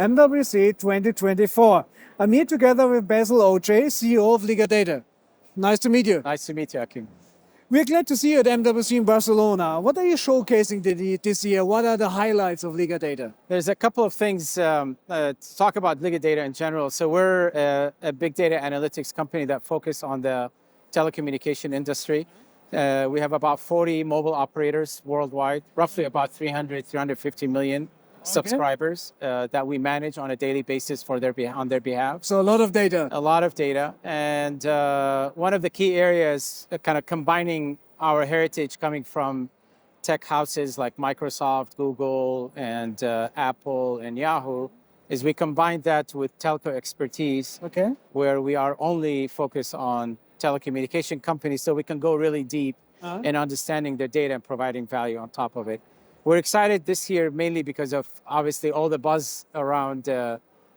MWC 2024. I'm here together with Bassel Ojjeh, CEO of LigaData. Nice to meet you. Nice to meet you, Akim. We're glad to see you at MWC in Barcelona. What are you showcasing this year? What are the highlights of LigaData? There's a couple of things to talk about LigaData in general. So we're a big data analytics company that focus on the telecommunication industry. We have about 40 mobile operators worldwide, roughly about 350 million subscribers that we manage on a daily basis on their behalf. So a lot of data. A lot of data. And one of the key areas, kind of combining our heritage coming from tech houses like Microsoft, Google, and Apple and Yahoo, is we combine that with telco expertise, where we are only focused on telecommunication companies, so we can go really deep in understanding their data and providing value on top of it. We're excited this year mainly because of obviously all the buzz around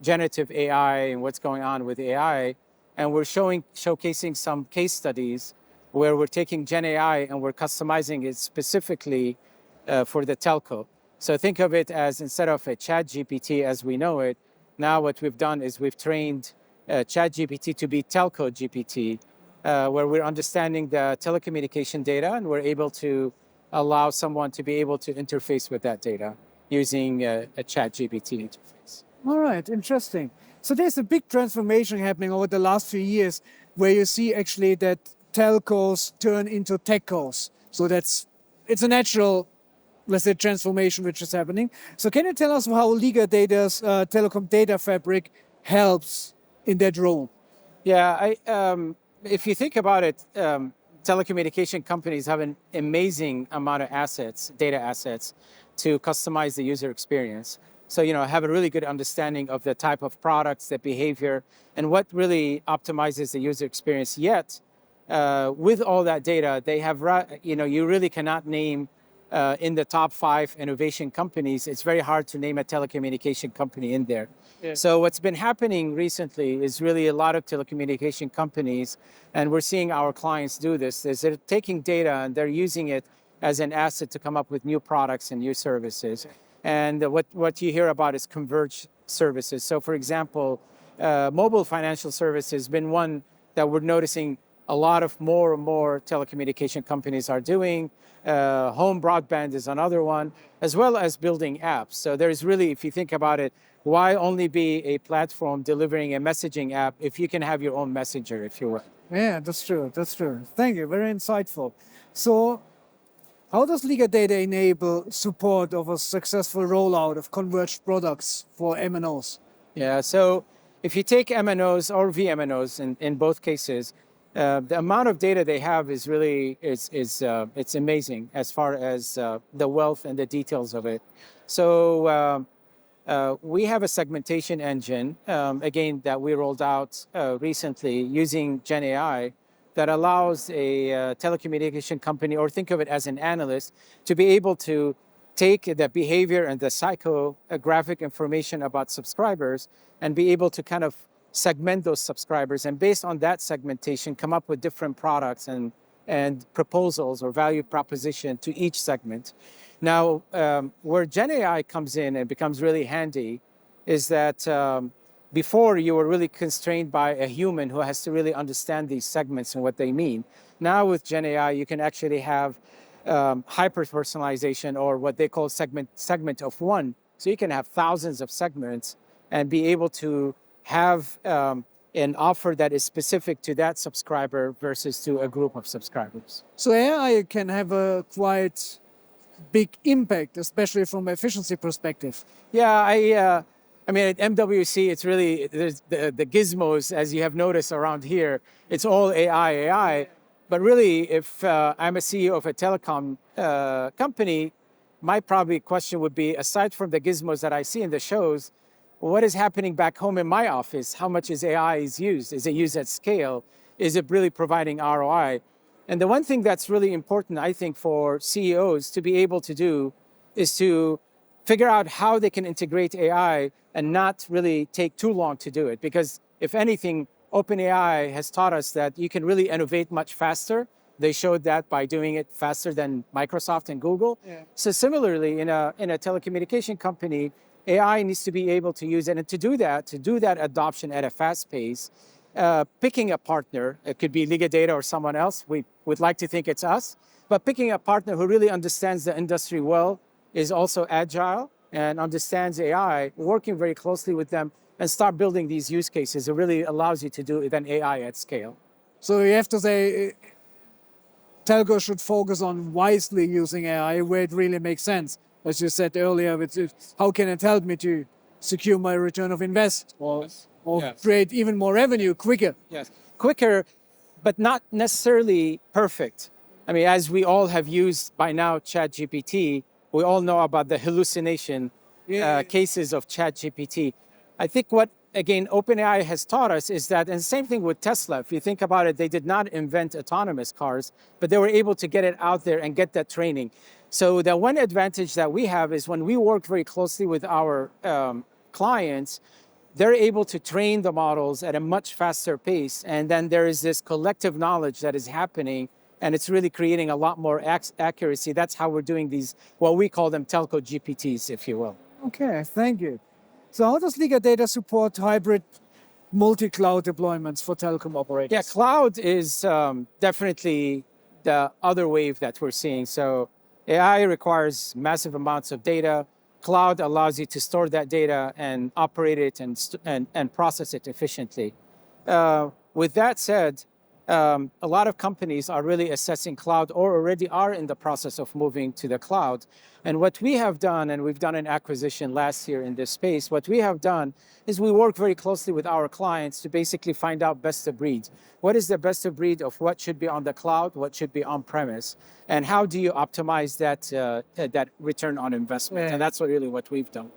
generative AI and what's going on with AI. And we're showcasing some case studies where we're taking Gen AI and we're customizing it specifically for the telco. So think of it as, instead of a chat GPT as we know it, now what we've done is we've trained chat GPT to be telco GPT, where we're understanding the telecommunication data and we're able to allow someone to be able to interface with that data using a chat GPT interface. All right, interesting. So there's a big transformation happening over the last few years where you see actually that telcos turn into techcos. So it's a natural, let's say, transformation which is happening. So can you tell us how LigaData's telecom data fabric helps in that role? Yeah, if you think about it, telecommunication companies have an amazing amount of assets, data assets, to customize the user experience. So, have a really good understanding of the type of products, the behavior, and what really optimizes the user experience. Yet, with all that data, they have, you really cannot name in the top 5 innovation companies, it's very hard to name a telecommunication company in there. Yeah. So what's been happening recently is really a lot of telecommunication companies, and we're seeing our clients do this, is they're taking data and they're using it as an asset to come up with new products and new services. And what you hear about is converged services. So for example, mobile financial services has been one that we're noticing a lot of more and more telecommunication companies are doing. Home broadband is another one, as well as building apps. So there's really, if you think about it, why only be a platform delivering a messaging app if you can have your own messenger, if you will? Yeah, that's true. That's true. Thank you. Very insightful. So how does LigaData enable support of a successful rollout of converged products for MNOs? Yeah, so if you take MNOs or VMNOs in both cases, the amount of data they have is really, it's amazing as far as the wealth and the details of it. So we have a segmentation engine, again, that we rolled out recently using Gen AI, that allows a telecommunication company, or think of it as an analyst, to be able to take the behavior and the psychographic information about subscribers and be able to kind of segment those subscribers, and based on that segmentation, come up with different products and proposals or value proposition to each segment. Now, where Gen AI comes in and becomes really handy is that before you were really constrained by a human who has to really understand these segments and what they mean. Now with Gen AI, you can actually have hyper-personalization, or what they call segment of one. So you can have thousands of segments and be able to have an offer that is specific to that subscriber versus to a group of subscribers. So AI can have a quite big impact, especially from an efficiency perspective. Yeah, I mean, at MWC, it's really, there's the gizmos, as you have noticed around here, it's all AI. But really, if I'm a CEO of a telecom company, my probably question would be, aside from the gizmos that I see in the shows, what is happening back home in my office? How much is AI used? Is it used at scale? Is it really providing ROI? And the one thing that's really important, I think, for CEOs to be able to do is to figure out how they can integrate AI and not really take too long to do it. Because if anything, OpenAI has taught us that you can really innovate much faster. They showed that by doing it faster than Microsoft and Google. Yeah. So similarly, in a telecommunication company, AI needs to be able to use it. And to do that adoption at a fast pace, picking a partner, it could be LigaData or someone else, we would like to think it's us, but picking a partner who really understands the industry well, is also agile and understands AI, working very closely with them and start building these use cases. It really allows you to do then AI at scale. So you have to say telco should focus on wisely using AI where it really makes sense. As you said earlier, how can it help me to secure my return of invest or create even more revenue quicker? Yes, quicker, but not necessarily perfect. I mean, as we all have used by now ChatGPT, we all know about the hallucination cases of ChatGPT. I think what, again, OpenAI has taught us is that, and same thing with Tesla, if you think about it, they did not invent autonomous cars, but they were able to get it out there and get that training. So the one advantage that we have is when we work very closely with our clients, they're able to train the models at a much faster pace. And then there is this collective knowledge that is happening, and it's really creating a lot more accuracy. That's how we're doing these, what we call them telco GPTs, if you will. Okay, thank you. So how does LigaData support hybrid multi-cloud deployments for telecom operators? Yeah, cloud is definitely the other wave that we're seeing. So AI requires massive amounts of data. Cloud allows you to store that data and operate it and process it efficiently. With that said, a lot of companies are really assessing cloud or already are in the process of moving to the cloud. And what we have done, and we've done an acquisition last year in this space, what we have done is we work very closely with our clients to basically find out best of breed. What is the best of breed of what should be on the cloud, what should be on premise, and how do you optimize that return on investment? And that's really what we've done.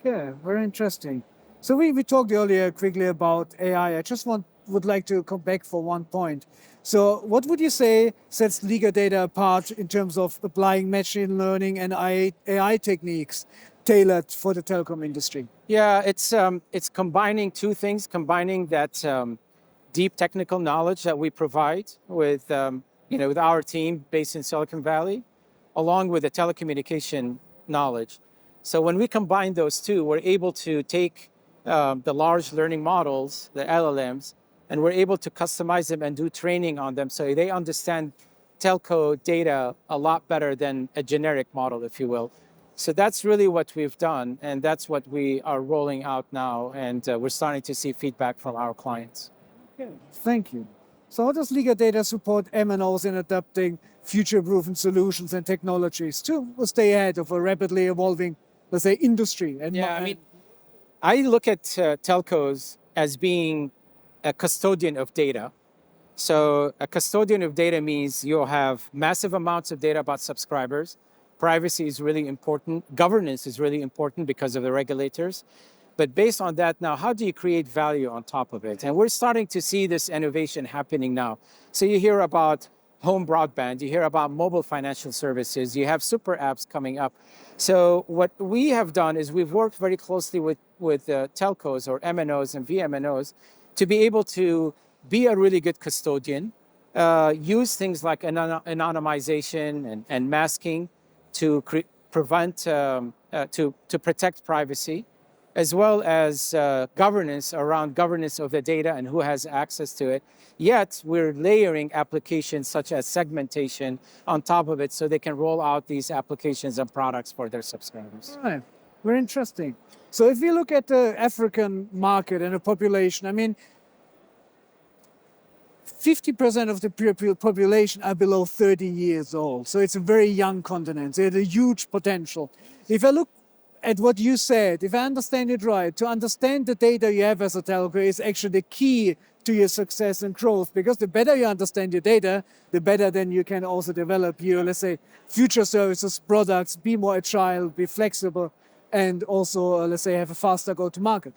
Yeah, very interesting. So we talked earlier quickly about AI. I just would like to come back for one point. So what would you say sets LigaData apart in terms of applying machine learning and AI techniques tailored for the telecom industry? Yeah, it's combining two things, combining that deep technical knowledge that we provide with with our team based in Silicon Valley, along with the telecommunication knowledge. So when we combine those two, we're able to take the large learning models, the LLMs, and we're able to customize them and do training on them so they understand telco data a lot better than a generic model, if you will. So that's really what we've done, and that's what we are rolling out now, and we're starting to see feedback from our clients. Okay, thank you. So how does LigaData support MNOs in adapting future-proven solutions and technologies to stay ahead of a rapidly evolving, let's say, industry? And I look at telcos as being a custodian of data. So a custodian of data means you'll have massive amounts of data about subscribers. Privacy is really important. Governance is really important because of the regulators. But based on that now, how do you create value on top of it? And we're starting to see this innovation happening now. So you hear about home broadband, you hear about mobile financial services, you have super apps coming up. So what we have done is we've worked very closely with telcos or MNOs and VMNOs to be able to be a really good custodian, use things like anonymization and masking to protect privacy, as well as governance around governance of the data and who has access to it. Yet we're layering applications such as segmentation on top of it so they can roll out these applications and products for their subscribers. All right, very interesting. So if we look at the African market and the population, I mean, 50% of the population are below 30 years old. So it's a very young continent. It has a huge potential. If I look at what you said, if I understand it right, to understand the data you have as a telco is actually the key to your success and growth, because the better you understand your data, the better then you can also develop your, let's say, future services, products, be more agile, be flexible, and also, let's say, have a faster go-to-market.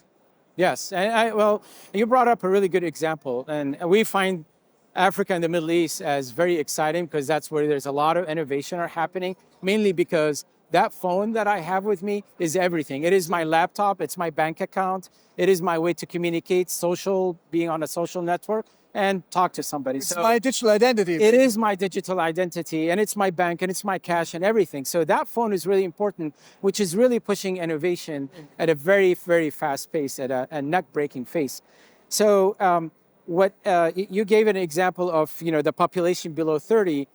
Yes, and well, you brought up a really good example, and we find Africa and the Middle East as very exciting because that's where there's a lot of innovation are happening, mainly because that phone that I have with me is everything. It is my laptop, it's my bank account, it is my way to communicate, social, being on a social network. and talk to somebody. It's my digital identity. It is my digital identity, and it's my bank, and it's my cash, and everything. So that phone is really important, which is really pushing innovation at a very, very fast pace, at a neck-breaking pace. So you gave an example of the population below 30.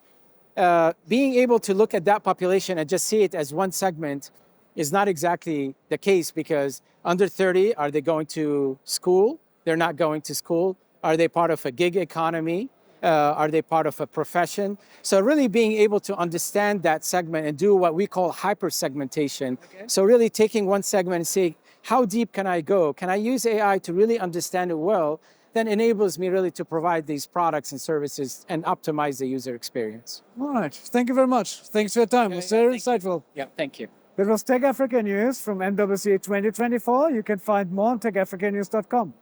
Being able to look at that population and just see it as one segment is not exactly the case, because under 30, are they going to school? They're not going to school. Are they part of a gig economy? Are they part of a profession? So really being able to understand that segment and do what we call hyper-segmentation. Okay. So really taking one segment and saying, how deep can I go? Can I use AI to really understand it well? Then enables me really to provide these products and services and optimize the user experience. All right. Thank you very much. Thanks for your time. It was very insightful. Yeah, thank you. That was Tech Africa News from MWC 2024. You can find more on techafricanews.com.